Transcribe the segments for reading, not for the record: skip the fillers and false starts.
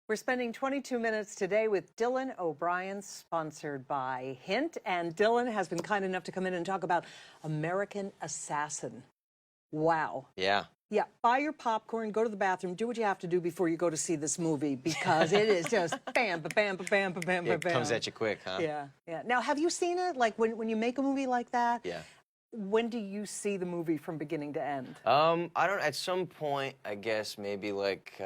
We're spending 22 minutes today with Dylan O'Brien, sponsored by Hint. And Dylan has been kind enough to come in and talk about American Assassin. Wow. Yeah. Yeah, buy your popcorn, go to the bathroom, do what you have to do before you go to see this movie, because it is just bam, bam, bam, bam, bam, It bam. comes at you quick, huh? Yeah, yeah. Now, have you seen it? Like, when you make a movie like that? Yeah. When do you see the movie from beginning to end? I don't, at some point, I guess, maybe like,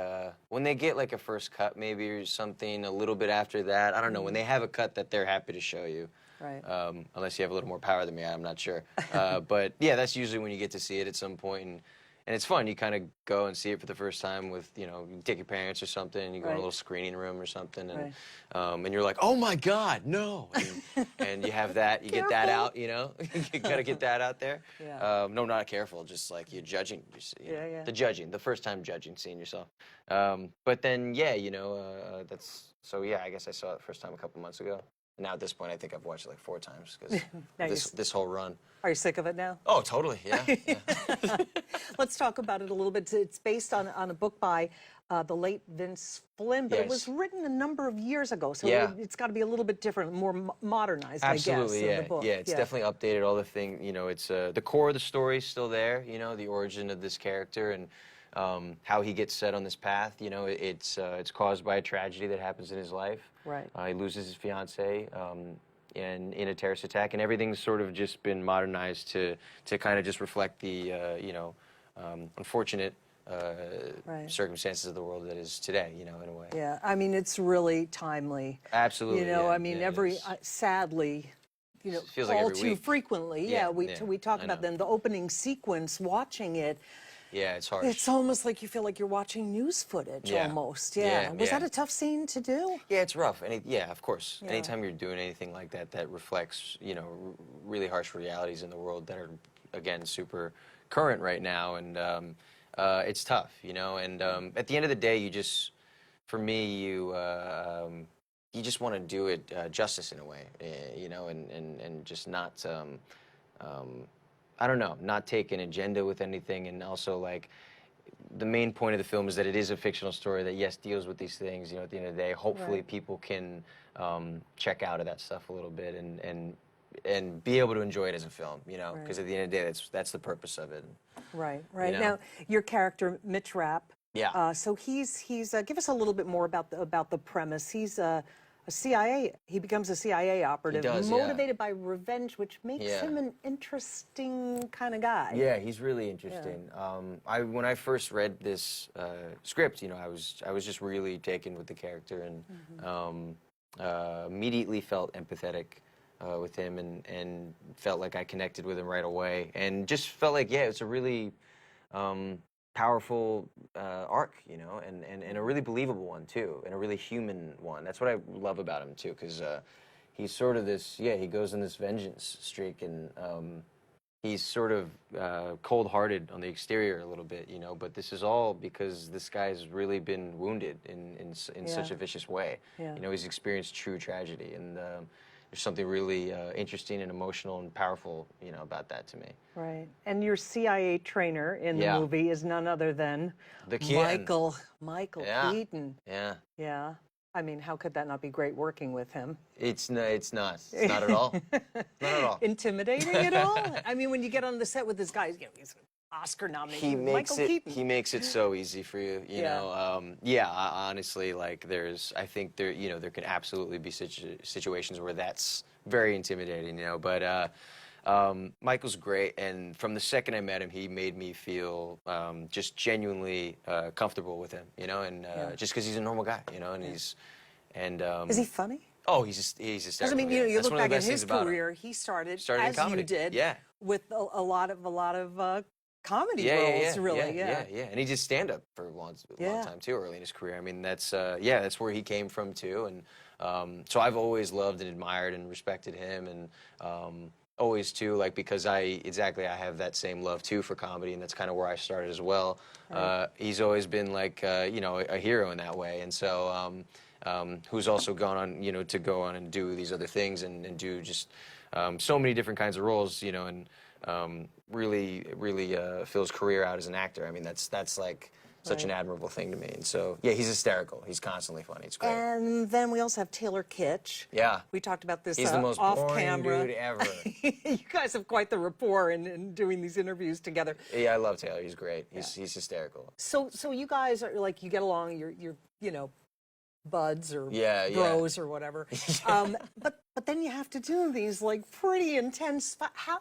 when they get like a first cut maybe or something, a little bit after that, I don't know, when they have a cut that they're happy to show you. Right. Unless you have a little more power than me, I'm not sure. But yeah, that's usually when you get to see it at some point, and it's fun. You kind of go and see it for the first time with, you take your parents or something, and you go in a little screening room or something, and and you're like, oh my God, no! And you have that, you get that out, you gotta get that out there. Yeah. No, not careful, just like you're judging, Yeah. the judging, the first time judging, seeing yourself. But then, yeah, so yeah, I guess I saw it the first time a couple months ago. Now at this point, I think I've watched it like 4 times because this whole run. Are you sick of it now? Oh, totally, yeah. Let's talk about it a little bit. It's based on a book by the late Vince Flynn, but it was written a number of years ago, so it's got to be a little bit different, more modernized, Absolutely, I guess, in the book. Yeah, it's definitely updated. All the things, it's the core of the story is still there. The origin of this character and how he gets set on this path. It's caused by a tragedy that happens in his life. Right. He loses his fiancée in a terrorist attack, and everything's sort of just been modernized to kind of just reflect the unfortunate circumstances of the world that is today. In a way. Yeah, I mean, it's really timely. Absolutely. I mean, sadly. Feels like all every too week. frequently. We talk about then the opening sequence, watching it. Yeah, it's hard. It's almost like you feel like you're watching news footage, almost. Was that a tough scene to do? Yeah, it's rough. Of course. Yeah. Anytime you're doing anything like that that reflects, really harsh realities in the world that are, again, super current right now, and it's tough, And at the end of the day, for me, you just want to do it justice in a way, and just not. I don't know, not take an agenda with anything, and also, like, the main point of the film is that it is a fictional story that, yes, deals with these things, at the end of the day. Hopefully people can check out of that stuff a little bit and be able to enjoy it as a film, because at the end of the day, that's the purpose of it. Right. Now, your character, Mitch Rapp, so he's give us a little bit more about the premise. He's a CIA. He becomes a CIA operative, motivated by revenge, which makes him an interesting kind of guy. Yeah, he's really interesting. When I first read this script, I was just really taken with the character, and immediately felt empathetic with him, and felt like I connected with him right away, and just felt like it's a really powerful arc, and a really believable one too, and a really human one. That's what I love about him too, because he's sort of this, he goes in this vengeance streak, and he's sort of cold-hearted on the exterior a little bit, but this is all because this guy's really been wounded in such a vicious way. He's experienced true tragedy, and there's something really interesting and emotional and powerful, about that to me. Right. And your CIA trainer in the movie is none other than Michael Keaton. Yeah. Yeah. I mean, how could that not be great working with him? It's not. It's not at all. Not at all. Intimidating at all? I mean, when you get on the set with this guy, he's Oscar nominated. Michael Keaton. He makes it so easy for you. Honestly, like I think there can absolutely be situations where that's very intimidating. But Michael's great, and from the second I met him, he made me feel just genuinely comfortable with him. And just because he's a normal guy. And he's Is he funny? Oh, he's hysterical. I mean, you look back at his career. He started as in comedy. You did. With a lot of comedy roles, really. Yeah. And he did stand-up for a long time too, early in his career. I mean, that's where he came from too, and so I've always loved and admired and respected him, and always too, like, because I have that same love too for comedy, and that's kind of where I started as well. Right. He's always been like a hero in that way, and so who's also gone on to go on and do these other things and do just so many different kinds of roles, and really fill his career out as an actor. I mean, that's like such an admirable thing to me. And so, yeah, he's hysterical. He's constantly funny. It's great. And then we also have Taylor Kitsch. Yeah. We talked about this He's the most off boring camera. dude ever. You guys have quite the rapport in doing these interviews together. Yeah, I love Taylor. He's great. He's hysterical. So you guys are like, you get along. You're you know, buds or bros or whatever. But then you have to do these like pretty intense. How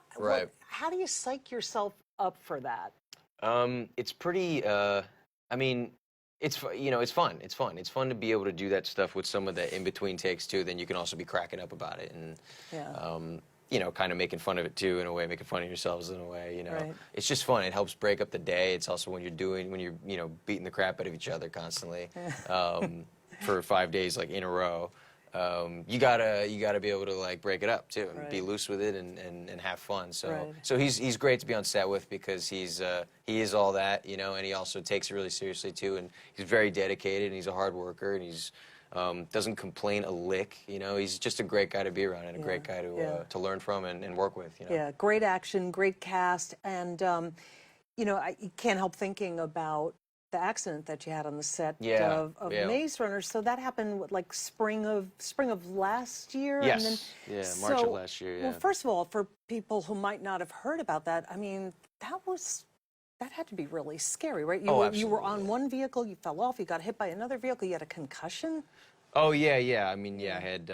do you psych yourself up for that? It's pretty. I mean, it's it's fun. It's fun. It's fun to be able to do that stuff with some of the in between takes too. Then you can also be cracking up about it and you know, kind of making fun of it too in a way, making fun of yourselves in a way. You know, it's just fun. It helps break up the day. It's also when you're you know, beating the crap out of each other constantly for 5 days like in a row. You gotta be able to like break it up too and be loose with it and have fun. So he's great to be on set with because he is all that, you know, and he also takes it really seriously too, and he's very dedicated and he's a hard worker and he's doesn't complain a lick, you know. He's just a great guy to be around and a great guy to learn from and work with, you know. Yeah, great action, great cast, and you know, I can't help thinking about the accident that you had on the set of Maze Runner. So that happened what, like spring of last year? Yes. And then, March of last year. Yeah. Well, first of all, for people who might not have heard about that, I mean, that had to be really scary, right? You were on one vehicle, you fell off, you got hit by another vehicle, you had a concussion. Oh yeah. I mean, I had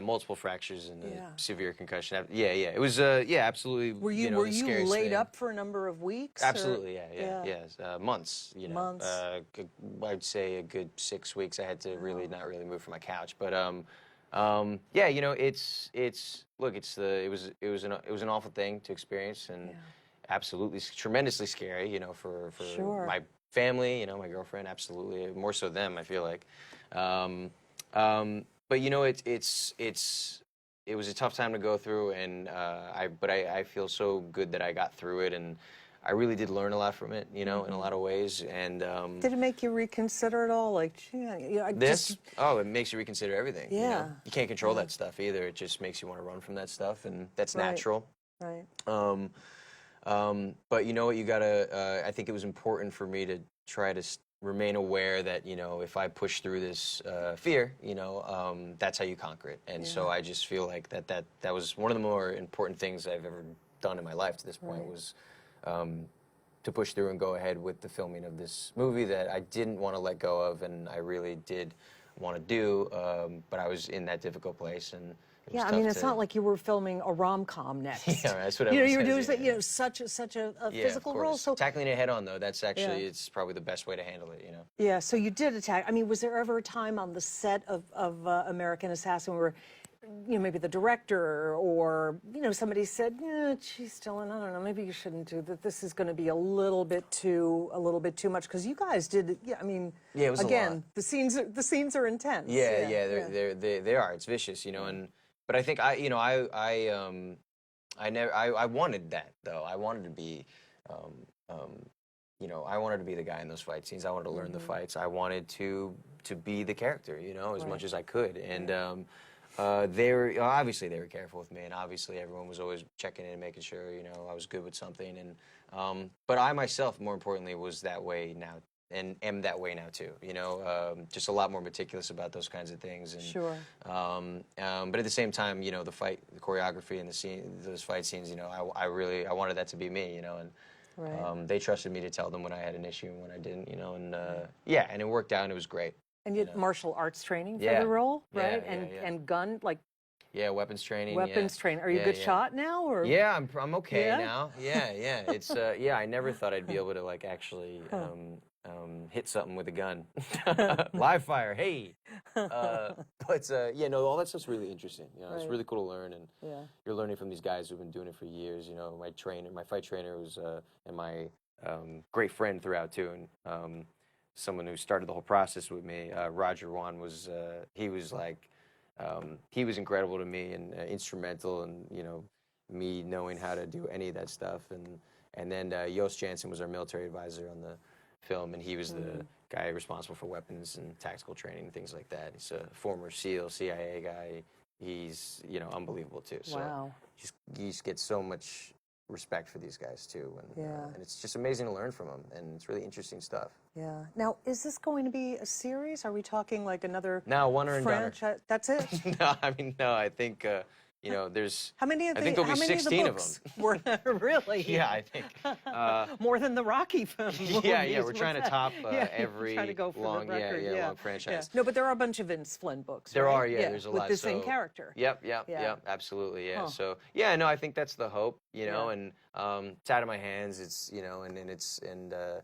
multiple fractures and a severe concussion. Yeah. It was absolutely. Were you laid up for a number of weeks? Absolutely, yeah. Months, you know. Months. I'd say a good 6 weeks. I had to not really move from my couch, but yeah, you know, it was an awful thing to experience and absolutely tremendously scary, you know, for my family, you know, my girlfriend, absolutely more so them, I feel like. But you know, it was a tough time to go through, and I feel so good that I got through it, and I really did learn a lot from it, you know, in a lot of ways. And did it make you reconsider it all? Like, it makes you reconsider everything. Yeah, you know? You can't control that stuff either. It just makes you want to run from that stuff, and that's natural. Right. But you know what? You gotta. I think it was important for me to try to remain aware that, you know, if I push through this fear, you know, that's how you conquer it. And so I just feel like that was one of the more important things I've ever done in my life to this point was to push through and go ahead with the filming of this movie that I didn't want to let go of, and I really did want to do, but I was in that difficult place. And I mean, it's not like you were filming a rom-com next. Yeah, that's what you were doing. You know, such a physical role. So tackling it head on, though, that's actually it's probably the best way to handle it. You know. Yeah. So you did attack. I mean, was there ever a time on the set of American Assassin where, you know, maybe the director or, you know, somebody said, yeah, geez, Dylan, I don't know, maybe you shouldn't do that. This is going to be a little bit too much, because you guys did. Yeah, I mean, it was again, a lot. the scenes are intense. They are. It's vicious, you know, and. But I think I wanted that though. I wanted to be, you know, I wanted to be the guy in those fight scenes. I wanted to learn the fights. I wanted to be the character, you know, as much as I could. And they were obviously careful with me, and obviously everyone was always checking in and making sure, you know, I was good with something. And but I myself, more importantly, was that way now. And am that way now too, you know, just a lot more meticulous about those kinds of things. And, but at the same time, you know, the choreography and those fight scenes, you know, I wanted that to be me, you know, and they trusted me to tell them when I had an issue and when I didn't, you know, and and it worked out and it was great. And you had martial arts training for the role, right? And gun, like. Yeah, weapons training. Weapons training. Are you a good shot now, or? Yeah, I'm okay now. Yeah. It's I never thought I'd be able to like actually hit something with a gun. Live fire, hey. But all that stuff's really interesting. You know, it's really cool to learn, and you're learning from these guys who've been doing it for years. You know, my fight trainer was and my great friend throughout too, and someone who started the whole process with me. Roger Wan was he was like. He was incredible to me and instrumental in, you know, me knowing how to do any of that stuff. And then Yost Jansen was our military advisor on the film, and he was the guy responsible for weapons and tactical training, things like that. He's a former SEAL, CIA guy. He's, you know, unbelievable too. So you just get so much respect for these guys too, and it's just amazing to learn from them, and it's really interesting stuff. Yeah. Now, is this going to be a series? Are we talking like another No, one or franchise? That's it. No, I mean, no, I think there's. How many of I think there'll be 16 of them. Were really? Yeah, I think. More than the Rocky film. Yeah, we're trying to top every trying to go for long, the record. long franchise. No, but there are a bunch of Vince Flynn books. There right? are, there's a lot. With the same character. Yep, absolutely, yeah. Huh. So, yeah, no, I think that's the hope, and it's out of my hands. It's, and it's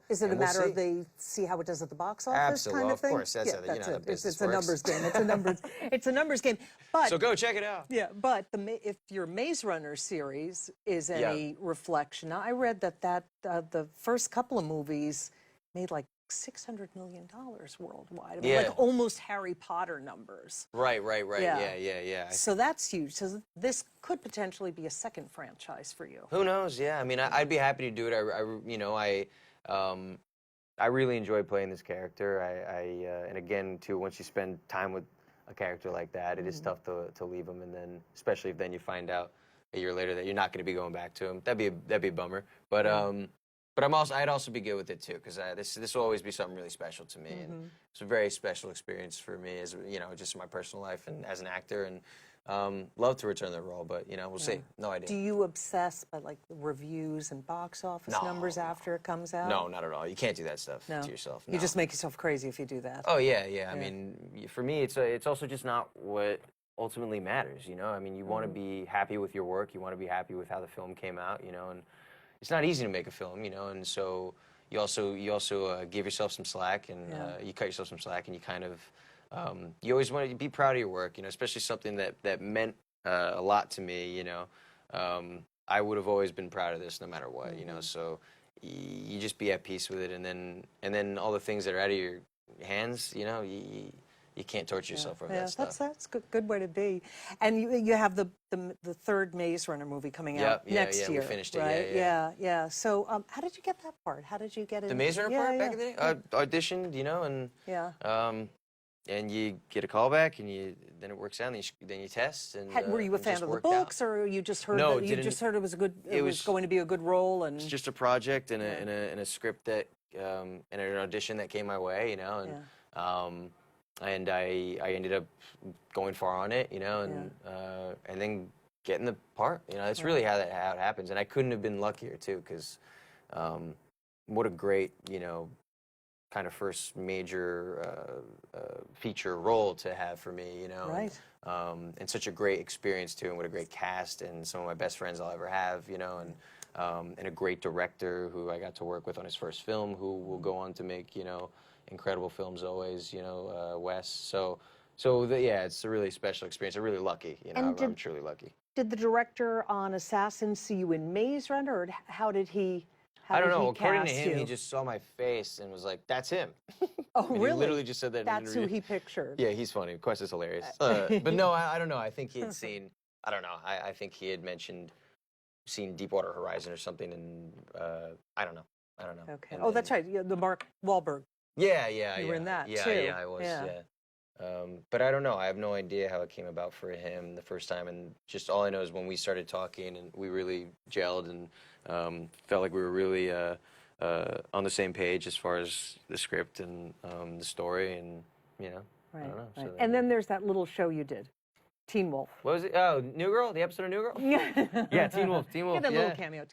Is it a matter of they see how it does at the box office? Absolutely, kind of thing? Of course, that's how it's a numbers game. It's a numbers game. But so go check it out. Yeah, but if your Maze Runner series is any reflection, I read that the first couple of movies made like $600 million worldwide. I mean, like almost Harry Potter numbers. Right. Yeah. So that's huge. So this could potentially be a second franchise for you. Who knows? Yeah. I mean, I'd be happy to do it. I really enjoy playing this character. And again, too, once you spend time with a character like that, it is tough to leave him, and then especially if then you find out a year later that you're not going to be going back to him. That'd be a bummer. But I'd also be good with it too, because this will always be something really special to me, and it's a very special experience for me, as just in my personal life and as an actor, and love to return the role, but we'll see. No idea. Do you obsess by like reviews and box office numbers after it comes out? No, not at all. You can't do that stuff to yourself. No. You just make yourself crazy if you do that. Oh yeah. I mean, for me, it's also just not what ultimately matters. I mean, you want to be happy with your work. You want to be happy with how the film came out. And it's not easy to make a film, and so you also give yourself some slack, and you cut yourself some slack, and you kind of you always want to be proud of your work, especially something that meant a lot to me, I would have always been proud of this no matter what, so you just be at peace with it, and then all the things that are out of your hands, you can't torture yourself over that stuff. That's a good way to be. And you have the third Maze Runner movie coming out next year. We finished it. Right? Yeah. So how did you get that part? How did you get it? The Maze Runner part back in the day? Auditioned, and and you get a call back, and then it works out, and then you test. And were you a fan of the books, or you just heard it was a good? It was going to be a good role, and it's just a project and a script that and an audition that came my way, and I ended up going far on it, and then getting the part. That's really how it happens. And I couldn't have been luckier too, because what a great kind of first major feature role to have for me, Right. And such a great experience too, and what a great cast, and some of my best friends I'll ever have, and a great director who I got to work with on his first film, who will go on to make incredible films always, Wes. So it's a really special experience. I'm really lucky, I'm truly lucky. Did the director on Assassin see you in Maze Runner, or how did he? I don't know. According to him, he just saw my face and was like, "That's him." Oh, really? He literally just said that. That's who he pictured. Yeah, he's funny. Quest is hilarious. But no, I don't know. I think he had seen. I don't know. I think he had mentioned seen Deepwater Horizon or something, and I don't know. Okay. And that's right. The Mark Wahlberg. Yeah. You were in that too. Yeah, I was. Yeah. But I don't know. I have no idea how it came about for him the first time, and just all I know is when we started talking, and we really gelled, and felt like we were really on the same page as far as the script and the story, and I don't know. Right. So and then there's that little show you did, Teen Wolf. What was it? Oh, New Girl? The episode of New Girl? Yeah, Teen Wolf. Yeah, that little cameo.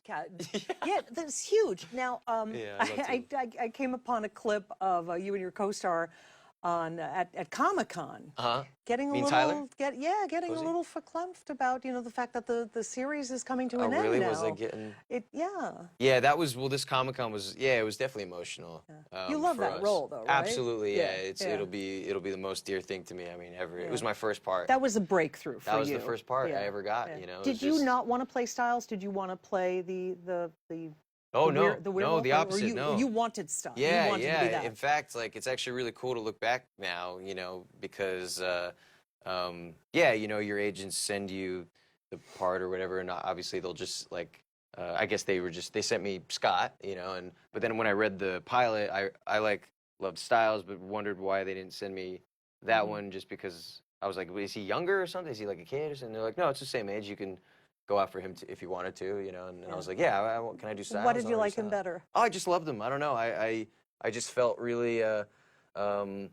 Yeah, that's huge. Now, I came upon a clip of you and your co-star at Comic-Con. Getting a little Tyler? getting a little verklempt about the fact that the series is coming to an end really? now. Was it getting? Yeah, that was this Comic-Con was it was definitely emotional. You love that us. role though, right? Absolutely, yeah. It'll be the most dear thing to me. I mean, ever. It was my first part. That was a breakthrough for you. That was the first part I ever got. Did you not want to play Styles? Did you want to play the Oh, no, the opposite, no. You wanted stuff. Yeah, you wanted to be that. In fact, it's actually really cool to look back now, because, your agents send you the part or whatever, and obviously they'll just, I guess they sent me Scott, but then when I read the pilot, I loved Styles, but wondered why they didn't send me that one, just because I was like, is he younger or something? Is he like a kid or something? They're like, no, it's the same age. You can go after him if he wanted to, you know. And I was like, yeah, can I do Styles? Why did you like him better? Oh, I just loved him. I don't know. I just felt really, I don't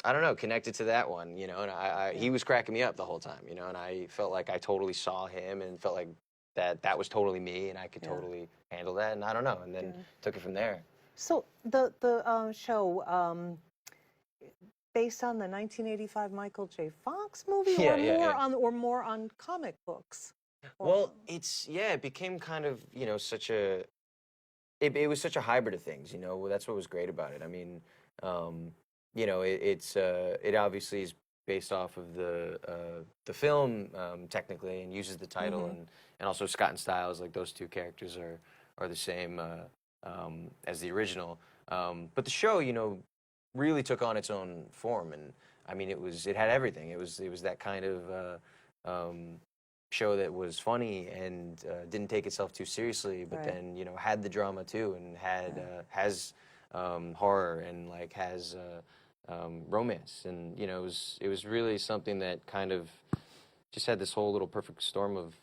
know, connected to that one, you know. And he was cracking me up the whole time, you know. And I felt like I totally saw him and felt like that was totally me, and I could totally handle that. And I don't know. And then took it from there. So the show. Based on the 1985 Michael J. Fox movie, or more on comic books? Well, it became kind of, you know, it was such a hybrid of things, you know. That's what was great about it. I mean, you know, it obviously is based off of the film technically, and uses the title, and also Scott and Styles, like those two characters are the same as the original. But the show, you know, really took on its own form, and I mean, it had everything. It was that kind of show that was funny and didn't take itself too seriously, but then, you know, had the drama too, and has horror, and like has romance, and you know, it was really something that kind of just had this whole little perfect storm of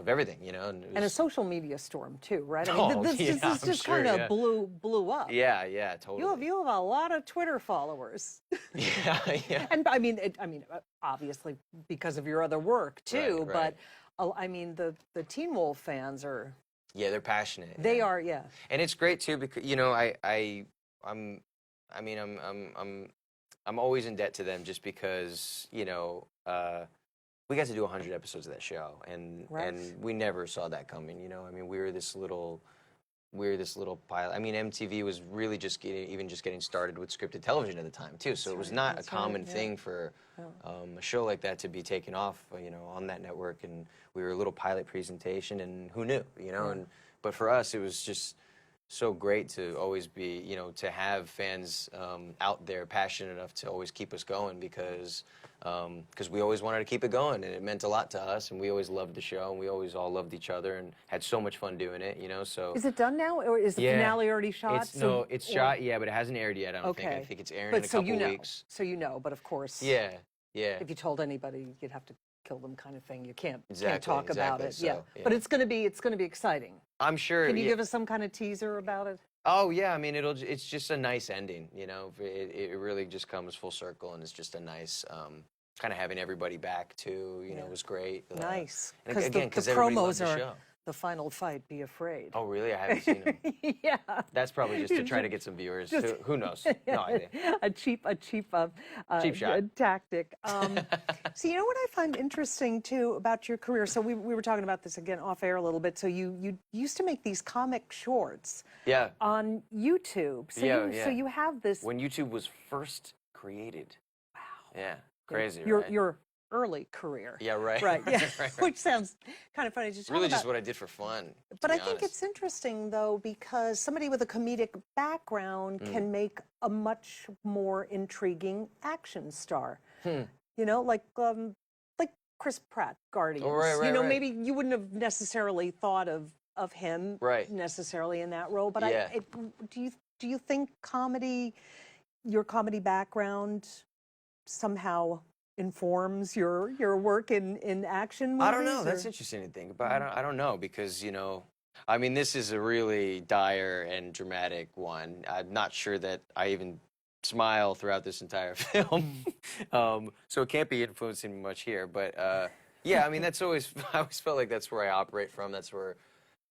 everything, you know. And a social media storm too, right? I mean, this just kind of blew up. Yeah, totally. You have a lot of Twitter followers. Yeah. And I mean, obviously because of your other work too, right. But I mean, the Teen Wolf fans are. Yeah, they're passionate. They are, yeah. And it's great too, because, you know, I'm always in debt to them, just because, you know, we got to do 100 episodes of that show, and we never saw that coming, you know. I mean, we were this little pilot. I mean, MTV was really just getting started with scripted television at the time too, so it was not a common thing for a show like that to be taken off, you know, on that network. And we were a little pilot presentation, and who knew, you know. But for us, it was just so great to always be, you know, to have fans out there passionate enough to always keep us going, because we always wanted to keep it going, and it meant a lot to us, and we always loved the show, and we always all loved each other and had so much fun doing it, you know. So is it done now, or is the finale already shot? It's shot, but it hasn't aired yet. I don't think. I think it's airing in a couple weeks. So you know, but of course, if you told anybody, you'd have to kill them, kind of thing. You can't talk about it. So, but it's going to be exciting. I'm sure. Can you give us some kind of teaser about it? Oh yeah, I mean, it's just a nice ending, you know. It really just comes full circle, and it's just a nice kind of having everybody back too, you know, was great. Nice. Because the promos are the final fight, be afraid. Oh really? I haven't seen them. Yeah. That's probably just to try to get some viewers. Who knows? No idea. A cheap shot tactic. So you know what I find interesting too about your career? So we were talking about this again off air a little bit. So you used to make these comic shorts. Yeah. On YouTube. So so you have this. When YouTube was first created. Wow. Yeah. Crazy. Your early career. Yeah, right. Yeah. Right. Which sounds kind of funny. Just what I did for fun. But I think it's interesting though, because somebody with a comedic background can make a much more intriguing action star. You know, like Chris Pratt, Guardians. Oh, right, you know, maybe you wouldn't have necessarily thought of him necessarily in that role. But do you think your comedy background somehow informs your work in action movies? I don't know. That's interesting to think about. I don't know, because, you know, I mean, this is a really dire and dramatic one. I'm not sure that I even smile throughout this entire film, so it can't be influencing me much here. But yeah, I mean, I always felt like that's where I operate from. That's where,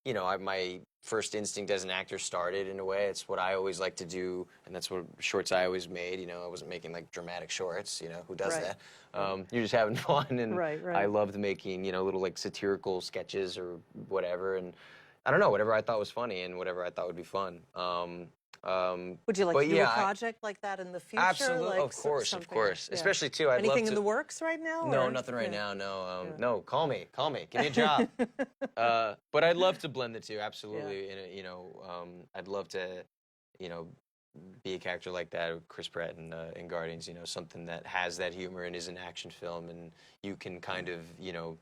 you know, my first instinct as an actor started, in a way. It's what I always like to do, and that's what shorts I always made. You know, I wasn't making like dramatic shorts. You know, who does that? You're just having fun, and I loved making, you know, little like satirical sketches or whatever, and I don't know, whatever I thought was funny and whatever I thought would be fun. Would you like to do a project like that in the future? Absolutely, like of course. Especially too. I'd Anything love in the works right now? No, nothing right now. No, no. Call me. Give me a job. But I'd love to blend the two. Absolutely. And you know, I'd love to, you know, be a character like that, Chris Pratt in Guardians. You know, something that has that humor and is an action film, and you can kind of, you know,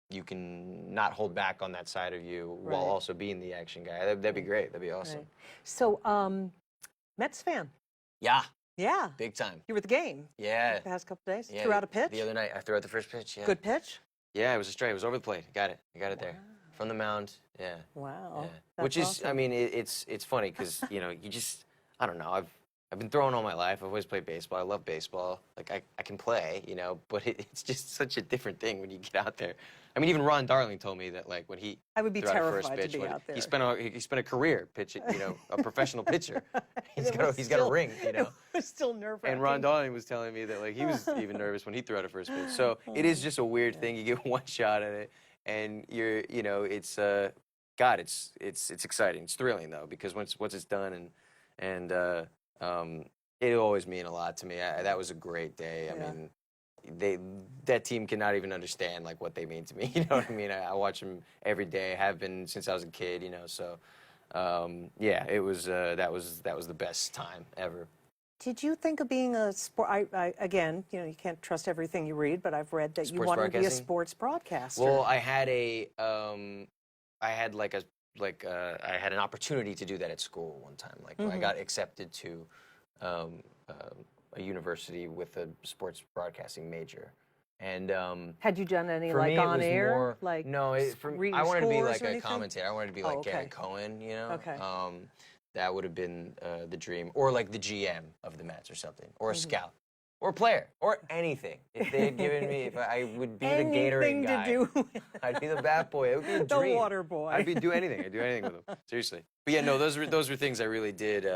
you can not hold back on that side of you while also being the action guy. That'd be great. That'd be awesome. So, Mets fan? Yeah. Yeah. Big time. You were at the game? Yeah. The past couple days? Yeah. Threw out a pitch? The other night, I threw out the first pitch, yeah. Good pitch? Yeah, it was a strike. It was over the plate. Got it. I got it there. From the mound. Yeah. Wow. Yeah. Which is, awesome. I mean, it's funny because, you know, you just, I don't know. I've been throwing all my life. I've always played baseball. I love baseball. Like, I can play, you know, but it's just such a different thing when you get out there. I mean, even Ron Darling told me that, like, when he I would be threw out a terrified first pitch, to be out there. he spent a career pitching, you know, a professional pitcher. He's got a ring, you know. It was still nerve-wracking. And Ron Darling was telling me that, like, he was even nervous when he threw out a first pitch. So it is just a weird thing. You get one shot at it, and you're, you know, it's God, it's exciting. It's thrilling though, because once it's done, and it'll always mean a lot to me. That was a great day. I mean, that team cannot even understand like what they mean to me. You know what I mean? I watch them every day. Have been since I was a kid. You know, so yeah, it was that was the best time ever. Did you think of being a sport? Again, you know, you can't trust everything you read, but I've read that you wanted to be a sports broadcaster. Well, I had an opportunity to do that at school one time. Like I got accepted to a university with a sports broadcasting major, and had you done any for like me, on it was air? More, like no, I wanted to be like a commentator. I wanted to be like Gary Cohen, you know. Okay. That would have been the dream, or like the GM of the Mets or something, or a scout, or a player, or anything. If they had given me, if I would be the Gatorade guy. To do. I'd be the bat boy. It would be a dream. The water boy. I'd do anything. I'd do anything with them. Seriously. But yeah, no, those were things I really did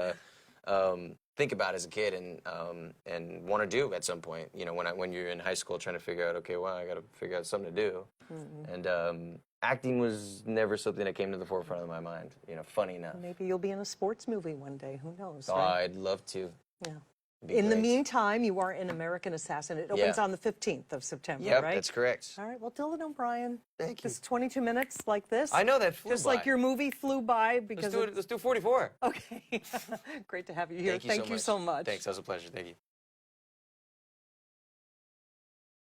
think about as a kid and want to do at some point. You know, when you're in high school trying to figure out, okay, well, I got to figure out something to do. And acting was never something that came to the forefront of my mind. You know, funny enough. Maybe you'll be in a sports movie one day. Who knows? Oh, right? I'd love to. Yeah. In the meantime, you are in American Assassin. It opens on the 15th of September, yep, right? That's correct. All right. Well, Dylan O'Brien, thank you. Just 22 minutes like this. I know that flew just by. like your movie flew by because let's do 44. Okay. Great to have you here. Thank you so much. Thanks. That was a pleasure. Thank you.